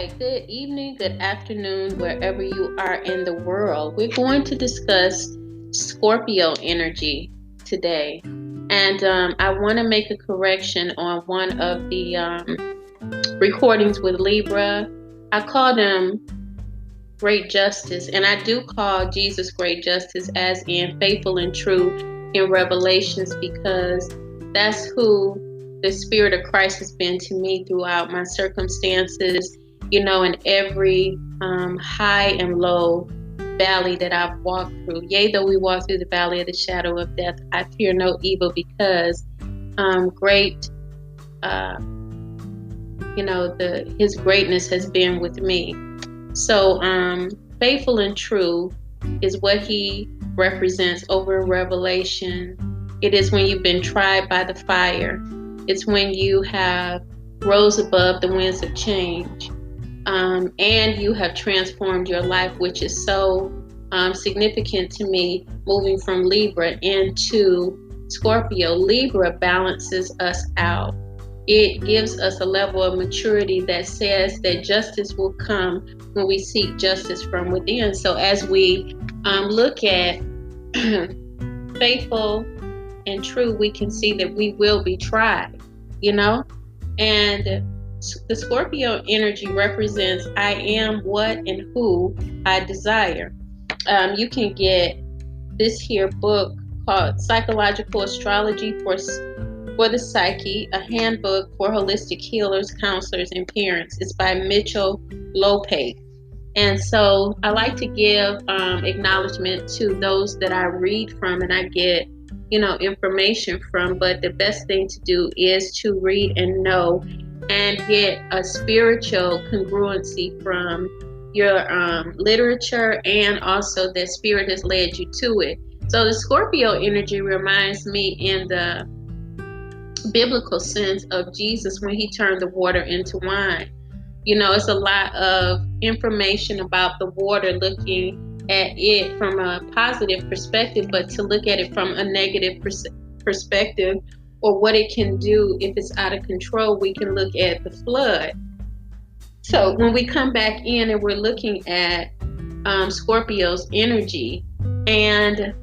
right, good evening, good afternoon, wherever you are in the world. We're going to discuss Scorpio energy today. And I want to make a correction on one of the recordings with Libra. I call them Great Justice, and I do call Jesus Great Justice, as in faithful and true in Revelations, because that's who the Spirit of Christ has been to me throughout my circumstances, in every high and low valley that I've walked through. Yea, though we walk through the valley of the shadow of death, I fear no evil, because His greatness has been with me. So faithful and true is what He represents over in Revelation. It is when you've been tried by the fire. It's when you have rose above the winds of change, and you have transformed your life, which is so significant to me, moving from Libra into Scorpio. Libra balances us out. It gives us a level of maturity that says that justice will come when we seek justice from within. So as we look at faithful and true, we can see that we will be tried, and the Scorpio energy represents I am what and who I desire. You can get this here book called Psychological Astrology for the Psyche, a handbook for holistic healers, counselors, and parents. It's by Mitchell Lopez. And so I like to give acknowledgement to those that I read from and I get, information from. But the best thing to do is to read and know and get a spiritual congruency from your literature, and also that Spirit has led you to it. So the Scorpio energy reminds me in the biblical sense of Jesus when He turned the water into wine. It's a lot of information about the water, looking at it from a positive perspective, but to look at it from a negative perspective, or what it can do if it's out of control, we can look at the flood. So when we come back in and we're looking at Scorpio's energy and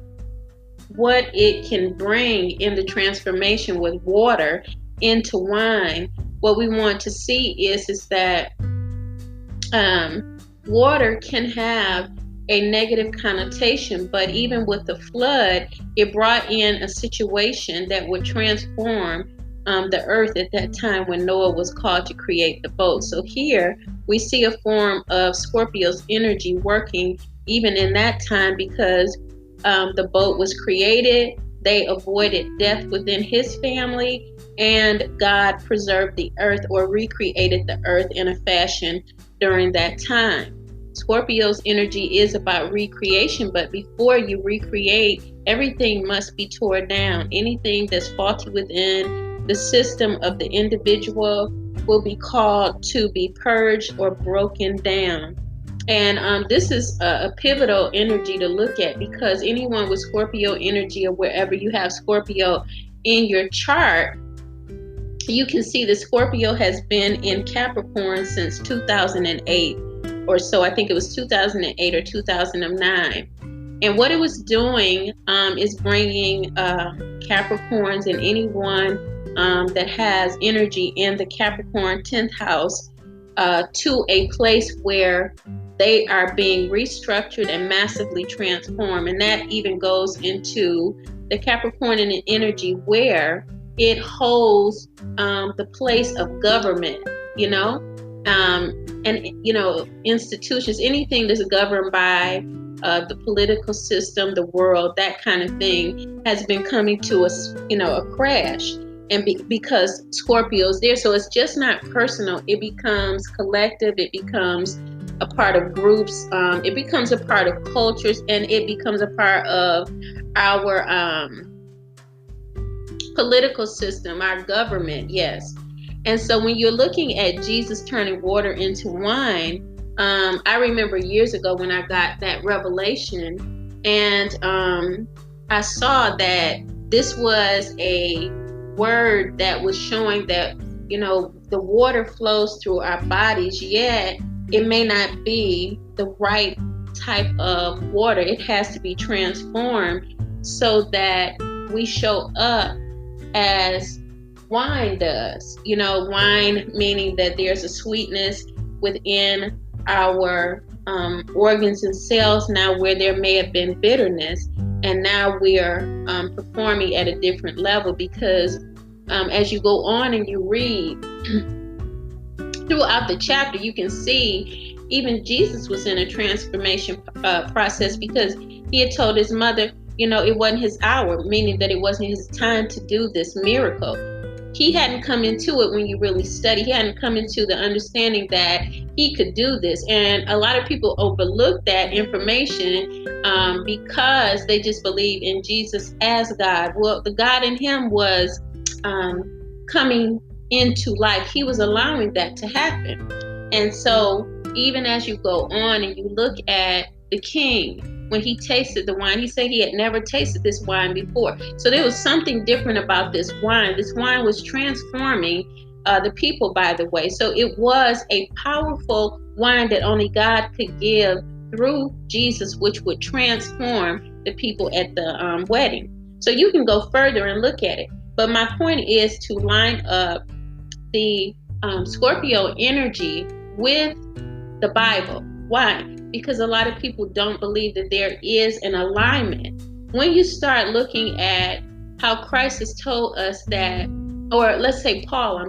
what it can bring in the transformation with water into wine, what we want to see is that water can have a negative connotation, but even with the flood, it brought in a situation that would transform the earth at that time when Noah was called to create the boat. So here we see a form of Scorpio's energy working even in that time, because the boat was created, they avoided death within His family, and God preserved the earth, or recreated the earth in a fashion during that time. Scorpio's energy is about recreation, but before you recreate, everything must be torn down. Anything that's faulty within the system of the individual will be called to be purged or broken down. And this is a pivotal energy to look at, because anyone with Scorpio energy, or wherever you have Scorpio in your chart, you can see that Scorpio has been in Capricorn since 2008 or so. I think it was 2008 or 2009. And what it was doing is bringing Capricorns and anyone that has energy in the Capricorn 10th house to a place where they are being restructured and massively transformed. And that even goes into the Capricorn energy, where it holds the place of government, and institutions, anything that's governed by the political system, the world, that kind of thing, has been coming to a crash. And because Scorpio's there, so it's just not personal. It becomes collective. It becomes a part of groups. It becomes a part of cultures, and it becomes a part of our political system, our government. Yes. And so when you're looking at Jesus turning water into wine, I remember years ago when I got that revelation, and I saw that this was a word that was showing that, the water flows through our bodies, yet it may not be the right type of water. It has to be transformed so that we show up as wine does. Wine meaning that there's a sweetness within our organs and cells now where there may have been bitterness, and now we are performing at a different level because as you go on and you read throughout the chapter, you can see even Jesus was in a transformation process because he had told his mother, it wasn't his hour, meaning that it wasn't his time to do this miracle. He hadn't come into it when you really study. He hadn't come into the understanding that he could do this. And a lot of people overlook that information because they just believe in Jesus as God. Well, the God in him was coming into life. He was allowing that to happen. And so even as you go on and you look at the king, when he tasted the wine, he said he had never tasted this wine before. So there was something different about this wine. This wine was transforming the people, by the way. So it was a powerful wine that only God could give through Jesus, which would transform the people at the wedding. So you can go further and look at it. But my point is to line up the Scorpio energy with the Bible. Why? Because a lot of people don't believe that there is an alignment. When you start looking at how Christ has told us that, or let's say Paul,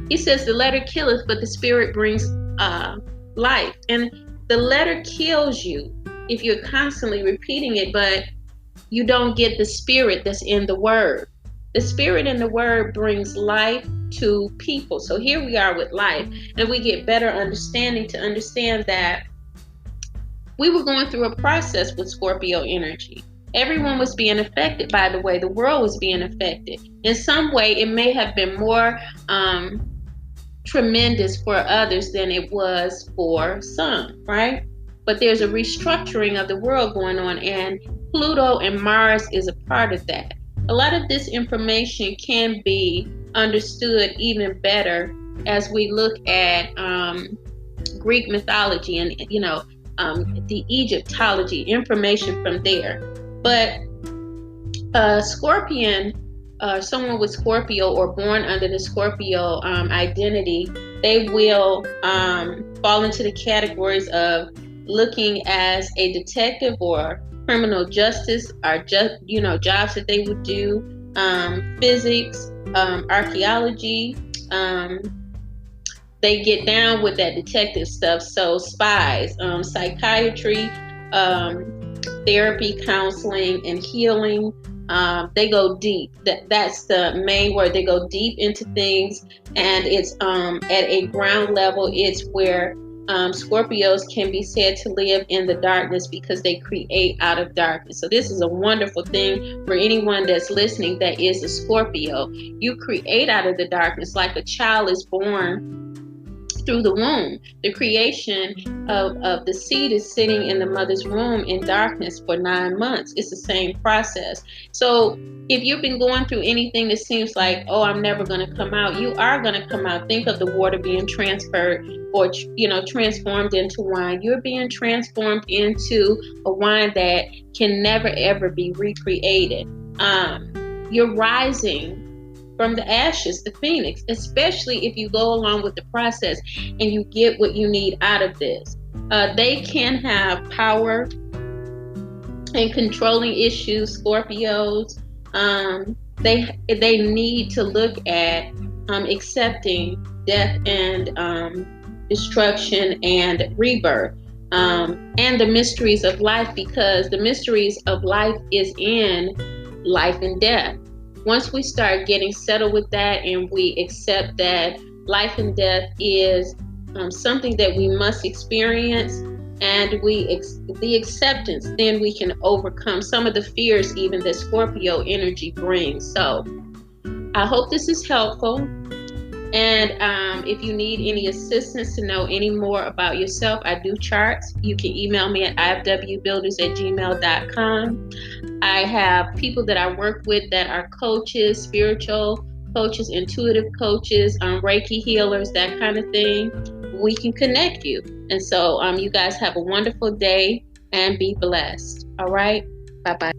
he says the letter killeth, but the spirit brings life. And the letter kills you if you're constantly repeating it, but you don't get the spirit that's in the word. The spirit in the word brings life to people. So here we are with life, and we get better understanding to understand that we were going through a process with Scorpio energy. Everyone was being affected by the way the world was being affected. In some way, it may have been more tremendous for others than it was for some, right? But there's a restructuring of the world going on, and Pluto and Mars is a part of that. A lot of this information can be understood even better as we look at Greek mythology and, the Egyptology, information from there. But Scorpion, someone with Scorpio or born under the Scorpio identity, they will fall into the categories of looking as a detective or criminal justice, or jobs that they would do, physics, archaeology. They get down with that detective stuff. So spies, psychiatry, therapy, counseling, and healing. They go deep. That's the main word. They go deep into things, and it's at a ground level. It's where Scorpios can be said to live in the darkness because they create out of darkness. So this is a wonderful thing for anyone that's listening that is a Scorpio. You create out of the darkness like a child is born through the womb. The creation of the seed is sitting in the mother's womb in darkness for 9 months. It's the same process. So if you've been going through anything that seems like, oh, I'm never going to come out, you are going to come out. Think of the water being transferred or, transformed into wine. You're being transformed into a wine that can never, ever be recreated. You're rising from the ashes, the phoenix, especially if you go along with the process and you get what you need out of this. They can have power and controlling issues, Scorpios. They need to look at accepting death and destruction and rebirth, and the mysteries of life, because the mysteries of life is in life and death. Once we start getting settled with that and we accept that life and death is something that we must experience, and the acceptance, then we can overcome some of the fears even that Scorpio energy brings. So I hope this is helpful. And if you need any assistance to know any more about yourself, I do charts. You can email me at ifwbuilders@gmail.com. I have people that I work with that are coaches, spiritual coaches, intuitive coaches, Reiki healers, that kind of thing. we can connect you. And so you guys have a wonderful day and be blessed. All right. Bye bye.